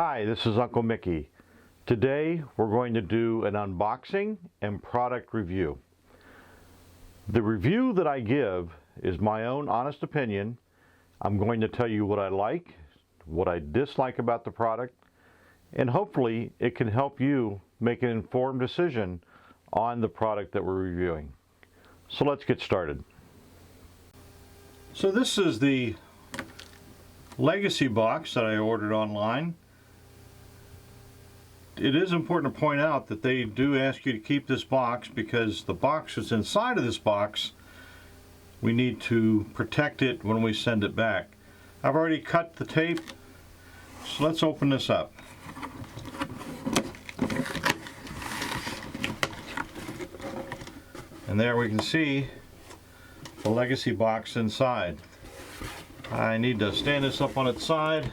Hi, this is Uncle Mickey. Today we're going to do an unboxing and product review. The review that I give is my own honest opinion. I'm going to tell you what I like, what I dislike about the product, and hopefully it can help you make an informed decision on the product that we're reviewing. So let's get started. So this is the Legacy box that I ordered online. It is important to point out that they do ask you to keep this box because the box that's inside of this box, we need to protect it when we send it back. I've already cut the tape, so let's open this up. And there we can see the Legacy box inside. I need to stand this up on its side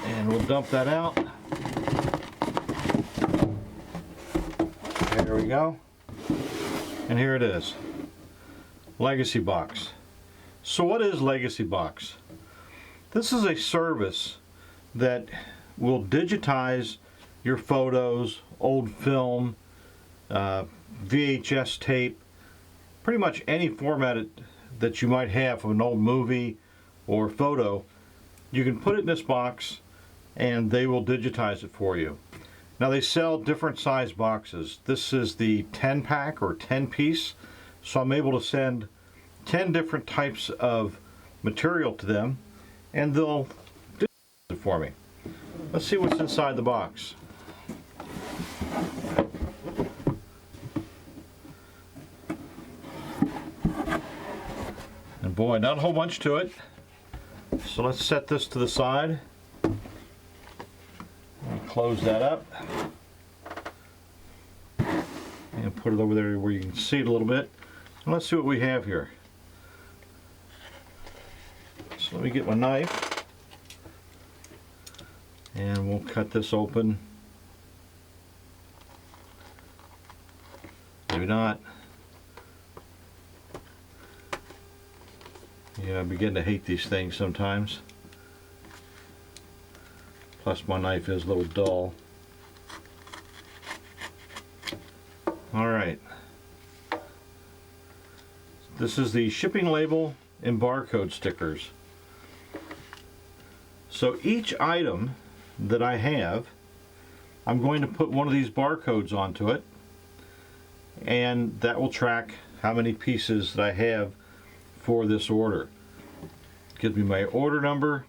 and we'll dump that out. There we go. And here it is. Legacy box. So what is Legacy box? This is a service that will digitize your photos, old film, VHS tape, pretty much any format that you might have of an old movie or photo. You can put it in this box and they will digitize it for you. Now they sell different size boxes. This is the 10 pack or 10 piece, so I'm able to send 10 different types of material to them and they'll digitize it for me. Let's see what's inside the box. And boy, not a whole bunch to it. So let's set this to the side. Close that up and put it over there where you can see it a little bit. And let's see what we have here. So let me get my knife and we'll cut this open. Maybe not. Yeah, I begin to hate these things sometimes. Plus my knife is a little dull. Alright. This is the shipping label and barcode stickers. So each item that I have, I'm going to put one of these barcodes onto it, and that will track how many pieces that I have for this order. It gives me my order number.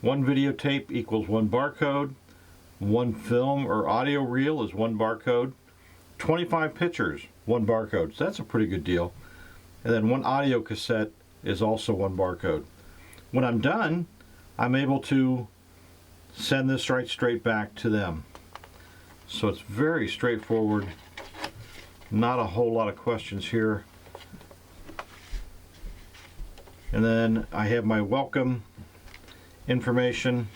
One videotape equals one barcode. One film or audio reel is one barcode. 25 pictures, one barcode. So that's a pretty good deal. And then one audio cassette is also one barcode. When I'm done, I'm able to send this right straight back to them. So it's very straightforward. Not a whole lot of questions here. And then I have my welcome information.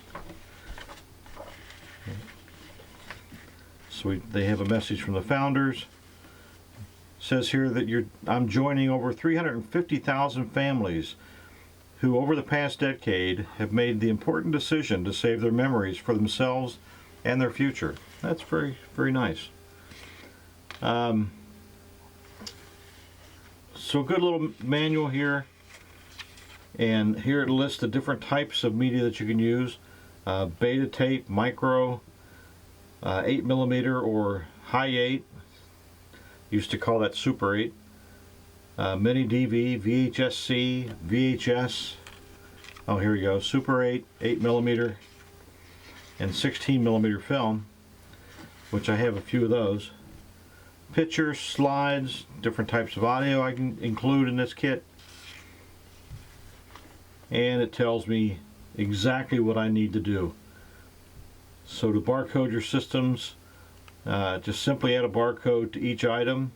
So they have a message from the founders. It says here that I'm joining over 350,000 families who over the past decade have made the important decision to save their memories for themselves and their future. That's very, very nice. So a good little manual here. And here it lists the different types of media that you can use. Beta tape, micro, 8mm or high 8. Used to call that Super 8. Mini DV, VHS-C, VHS. Oh, here we go. Super 8, 8mm, and 16mm film, which I have a few of those. Pictures, slides, different types of audio I can include in this kit. And it tells me exactly what I need to do. So to barcode your systems, just simply add a barcode to each item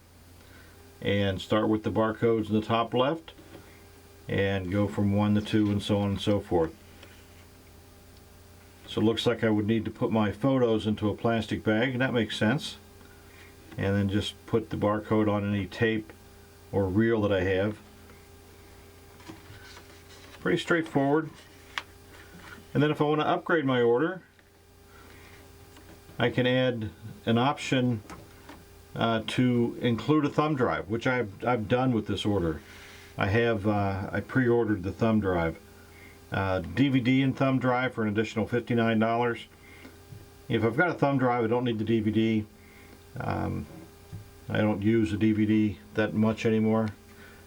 and start with the barcodes in the top left and go from 1 to 2 and so on and so forth. So it looks like I would need to put my photos into a plastic bag, and that makes sense. And then just put the barcode on any tape or reel that I have. Pretty straightforward. And then if I want to upgrade my order, I can add an option to include a thumb drive, which I've done with this order. I pre-ordered the thumb drive. DVD and thumb drive for an additional $59. If I've got a thumb drive, I don't need the DVD. I don't use a DVD that much anymore.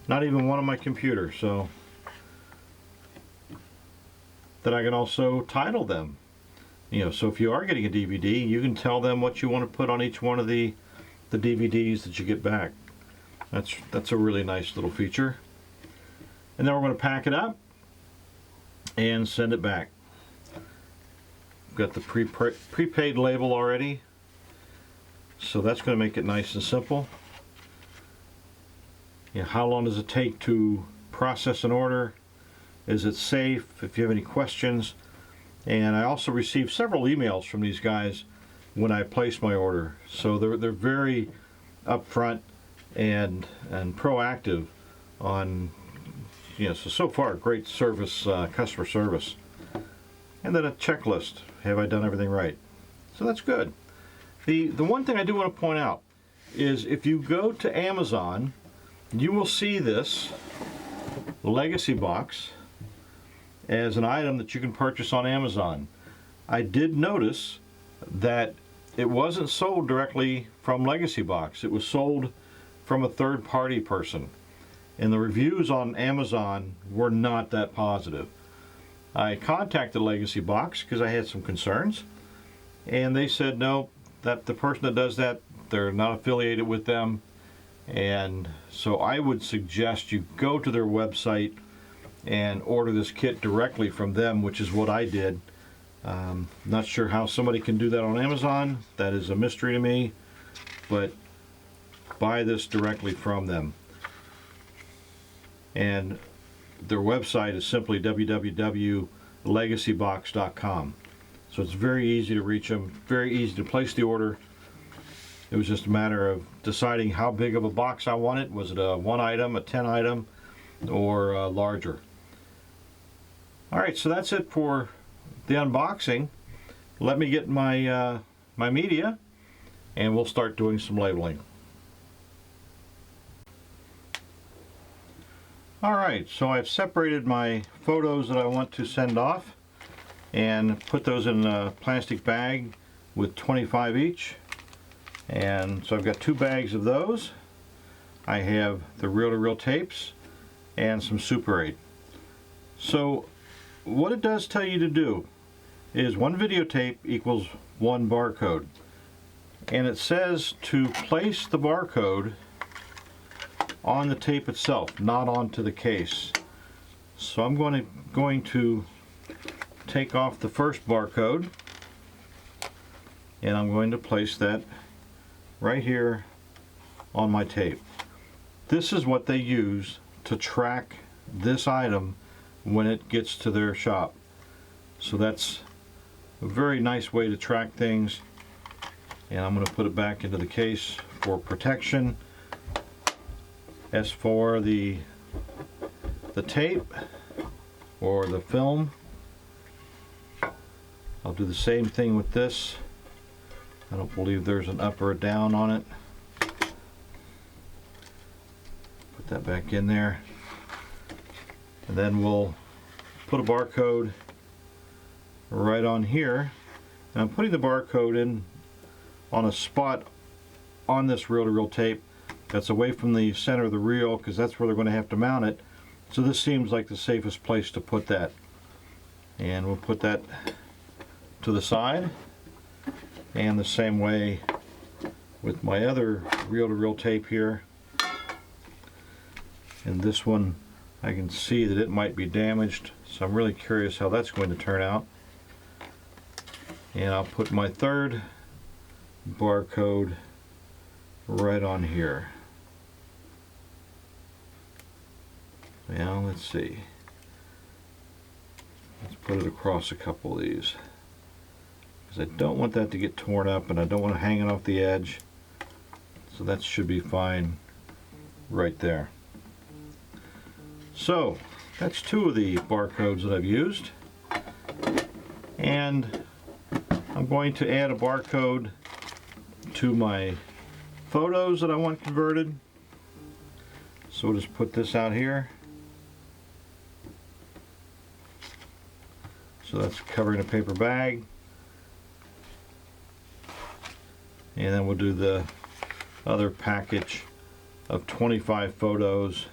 Not even one on my computer, so that I can also title them. So if you are getting a DVD, you can tell them what you want to put on each one of the DVDs that you get back. That's a really nice little feature. And then we're going to pack it up and send it back. Got the prepaid label already, so that's going to make it nice and simple. How long does it take to process an order? Is it safe? If you have any questions. And I also received several emails from these guys when I placed my order, so they're very upfront and proactive on, so far great service, customer service. And then a checklist. Have I done everything right? So that's good. The one thing I do want to point out is if you go to Amazon, you will see this legacy box as an item that you can purchase on Amazon. I did notice that it wasn't sold directly from Legacy Box. It was sold from a third-party person. And the reviews on Amazon were not that positive. I contacted Legacy Box because I had some concerns, and they said no, that the person that does that, they're not affiliated with them. And so I would suggest you go to their website and order this kit directly from them, which is what I did. Not sure how somebody can do that on Amazon. That is a mystery to me, but buy this directly from them. And their website is simply www.legacybox.com. So it's very easy to reach them, very easy to place the order. It was just a matter of deciding how big of a box I wanted. Was it a 1 item, a 10 item, or larger? All right, so that's it for the unboxing. Let me get my my media, and we'll start doing some labeling. All right, so I've separated my photos that I want to send off and put those in a plastic bag with 25 each. And so I've got 2 bags of those. I have the reel-to-reel tapes and some Super 8. So what it does tell you to do is 1 videotape equals 1 barcode. And it says to place the barcode on the tape itself, not onto the case. So I'm going to take off the first barcode, and I'm going to place that right here on my tape. This is what they use to track this item when it gets to their shop. So that's a very nice way to track things, and I'm going to put it back into the case for protection. As for the tape or the film, I'll do the same thing with this. I don't believe there's an up or a down on it. Put that back in there. And then we'll put a barcode right on here. And I'm putting the barcode in on a spot on this reel-to-reel tape that's away from the center of the reel, because that's where they're going to have to mount it. So this seems like the safest place to put that. And we'll put that to the side. And the same way with my other reel-to-reel tape here. And this one, I can see that it might be damaged, so I'm really curious how that's going to turn out. And I'll put my third barcode right on here. Now let's see. Let's put it across a couple of these, because I don't want that to get torn up, and I don't want to hang it off the edge. So that should be fine right there. So that's 2 of the barcodes that I've used. And I'm going to add a barcode to my photos that I want converted. So we'll just put this out here. So that's covering a paper bag. And then we'll do the other package of 25 photos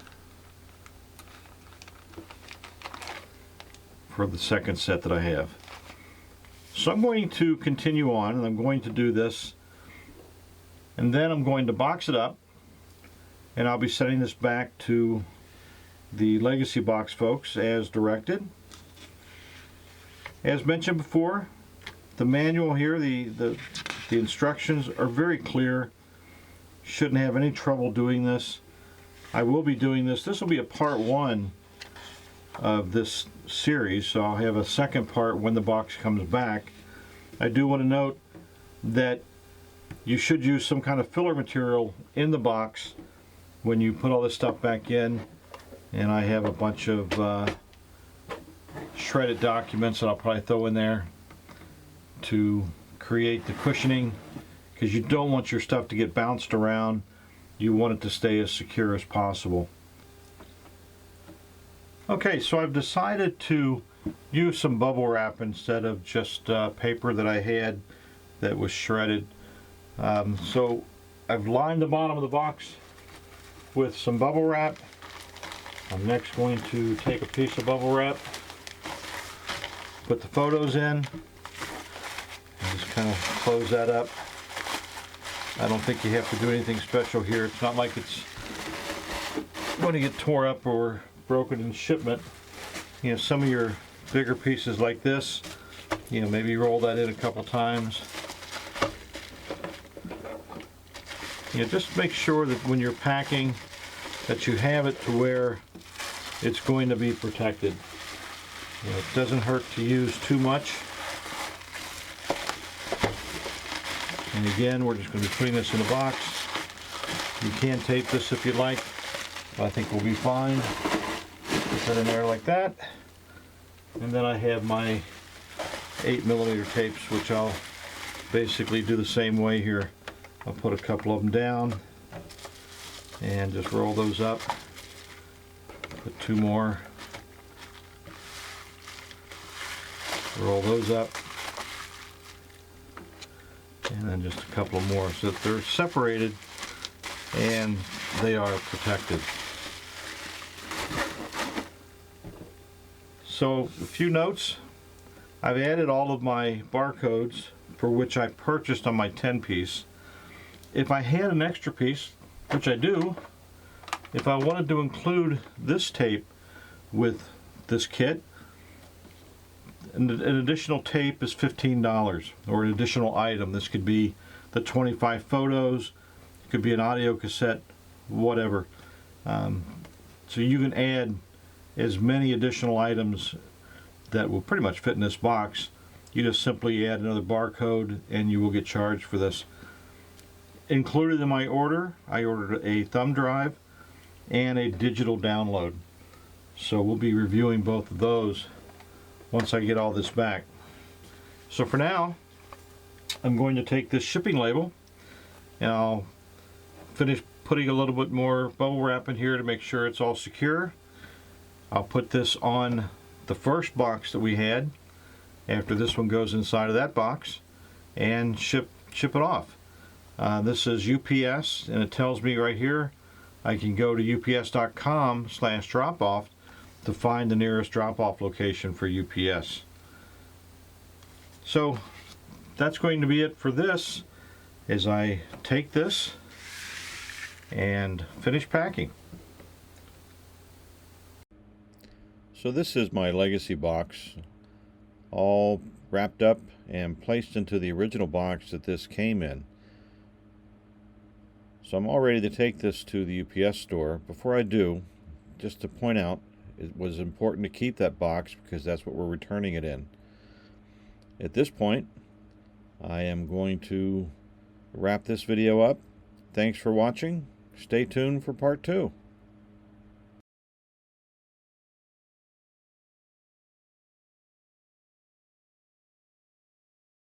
for the second set that I have. So I'm going to continue on, and I'm going to do this, and then I'm going to box it up, and I'll be sending this back to the Legacy Box folks as directed. As mentioned before, the manual here, the instructions are very clear. Shouldn't have any trouble doing this. I will be doing this. This will be a part 1 of this series, so I'll have a second part when the box comes back. I do want to note that you should use some kind of filler material in the box when you put all this stuff back in. And I have a bunch of shredded documents that I'll probably throw in there to create the cushioning, because you don't want your stuff to get bounced around. You want it to stay as secure as possible. Okay, so I've decided to use some bubble wrap instead of just paper that I had that was shredded. So I've lined the bottom of the box with some bubble wrap. I'm next going to take a piece of bubble wrap, put the photos in, and just kind of close that up. I don't think you have to do anything special here. It's not like it's going to get tore up or broken in shipment. You know, some of your bigger pieces like this, you know, maybe roll that in a couple times. You know, just make sure that when you're packing that you have it to where it's going to be protected. You know, it doesn't hurt to use too much. And again, we're just going to be putting this in a box. You can tape this if you'd like, but I think we'll be fine. Put that in there like that. And then I have my 8mm tapes, which I'll basically do the same way here. I'll put a couple of them down and just roll those up. Put 2 more. Roll those up. And then just a couple more, so that they're separated and they are protected. So a few notes. I've added all of my barcodes for which I purchased on my 10-piece. If I had an extra piece, which I do, if I wanted to include this tape with this kit, an additional tape is $15, or an additional item. This could be the 25 photos, it could be an audio cassette, whatever. So you can add as many additional items that will pretty much fit in this box. You just simply add another barcode and you will get charged for this. Included in my order, I ordered a thumb drive and a digital download. So we'll be reviewing both of those once I get all this back. So for now, I'm going to take this shipping label and I'll finish putting a little bit more bubble wrap in here to make sure it's all secure. I'll put this on the first box that we had after this one goes inside of that box and ship it off. This is UPS, and it tells me right here I can go to ups.com/drop-off to find the nearest drop-off location for UPS. So that's going to be it for this as I take this and finish packing. So this is my Legacy box, all wrapped up and placed into the original box that this came in. So I'm all ready to take this to the UPS store. Before I do, just to point out, it was important to keep that box because that's what we're returning it in. At this point, I am going to wrap this video up. Thanks for watching. Stay tuned for part 2.